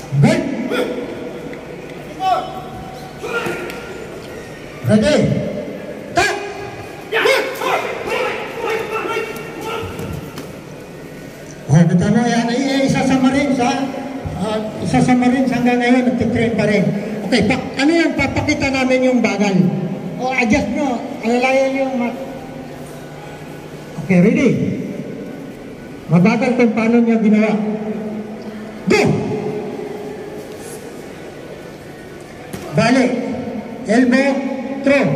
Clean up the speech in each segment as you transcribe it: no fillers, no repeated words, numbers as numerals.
Good. Ready. Tak. Oh, kita mo yan ay isa sa Marines, ha? Isa sa Marines hanggang ngayon nagtitrain pa rin. Okay, ano yan? Papakita namin yung bagal. O adjust nyo, alalayan yung okay, ready? Mabagal kung paano niya ginawa. Go! Balik. Elbow, throw.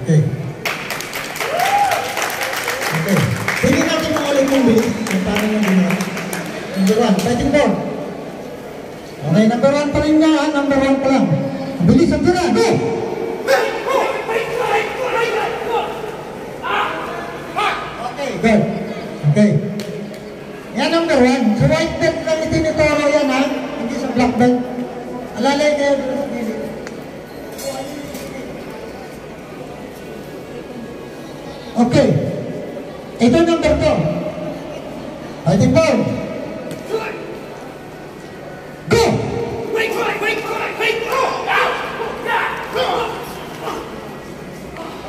Okay. Okay. Sige natin maulit yung bilis kung paano niya ginawa. Number 1, fighting ball. Okay, number 1 pa rin niya, ha? Number 1 pa lang. Bilis ang tira, go! Okay, go. Okay. Yan number 1. Sa white belt lang itinituro yan, ha? Hindi sa black belt. Alalay kayo doon sa gilid. Okay. Ito number 2. Fighting ball. Go!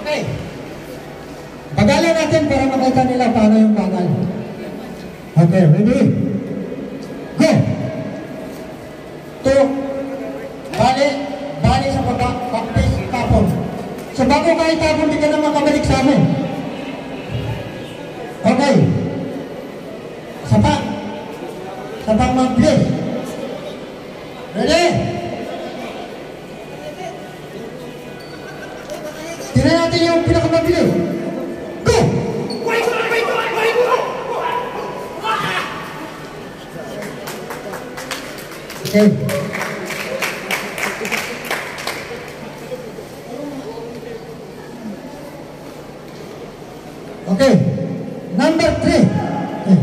Okay. Bagalan natin para makita nila paano yung bagal. Okay, ready? Go! 2. Bali sa baba, backface, tapon. So bago ka itapon, di ka na makabalik sa amin. Okay. Sapa mag-play. Ready? Tingnan natin yung pinakamabilis. Go! Okay. Okay. Number 3. Okay.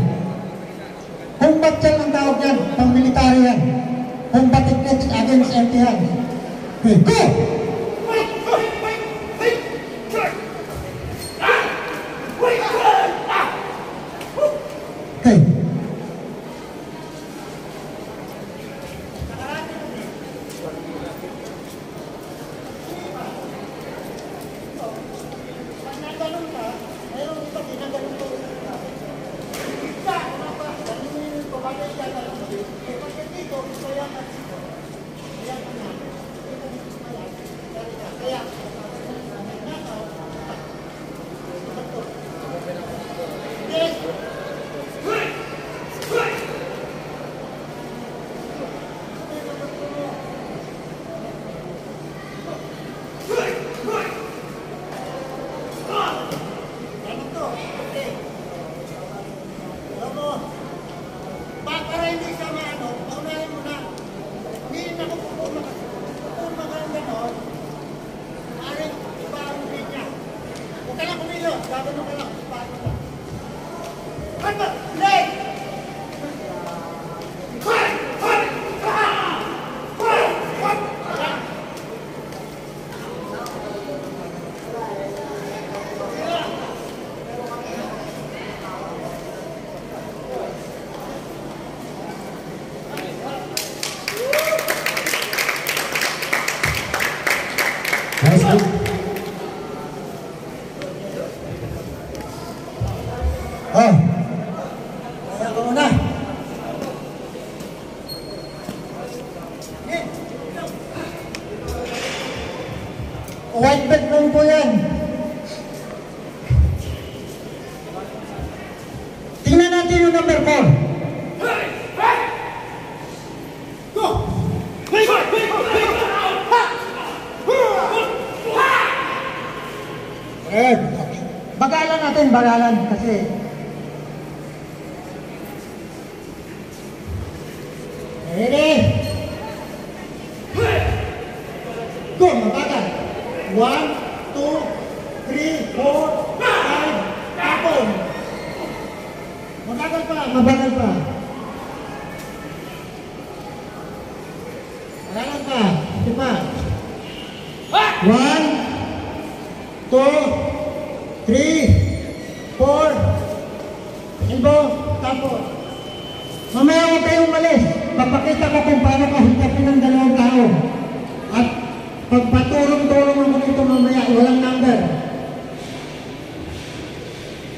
Combat check ang tawag yan. Pang-military yan. Combat techniques against empty hands. Okay. Go! Okay. Oh, kaya ko muna. White belt lang po yan. Tingnan natin yung number 4. Go! Bagalan natin, bagalan kasi ready? Go, mabagal. 1, 2, 3, 4, 5, tapon. Mabagal pa, mabagal pa. Mabagal pa, hindi pa. 1, 2, 3, 4, elbow, tapon. Mamaya huwag kayong malis. papakita ko kung paano kahintapin ng dalawang tao. At pagpaturong-turong ako nito mamaya, walang number.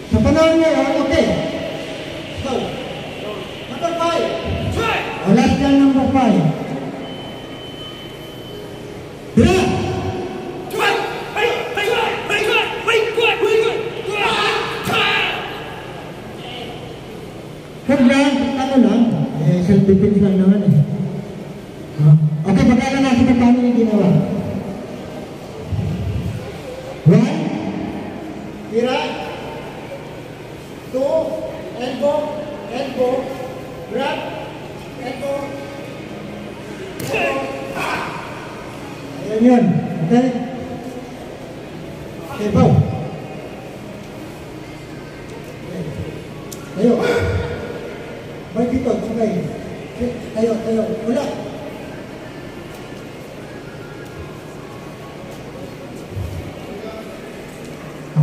Sa panahon ngayon, okay. So, number 5. O last yan, number 5. Yeah! Huwag lang, ano lang. Self-defense lang naman eh. Okay, pagkala natin kung paano yung ginawa. 1, tira. 2, elbow, elbow, grab, elbow, elbow. Ayan yun. Okay? Okay, bow. Tayo. Ba't dito? Okay. Tayo. Wala.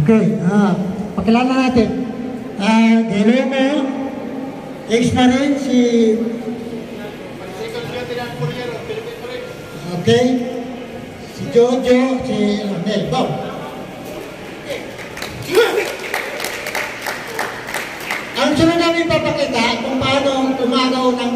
Okay. Pakilala natin. Guillermo, ex-marine, si... Okay. Si Jojo, si Ronel. Go! Ang sunod namin papakita kung paano tumagaw ng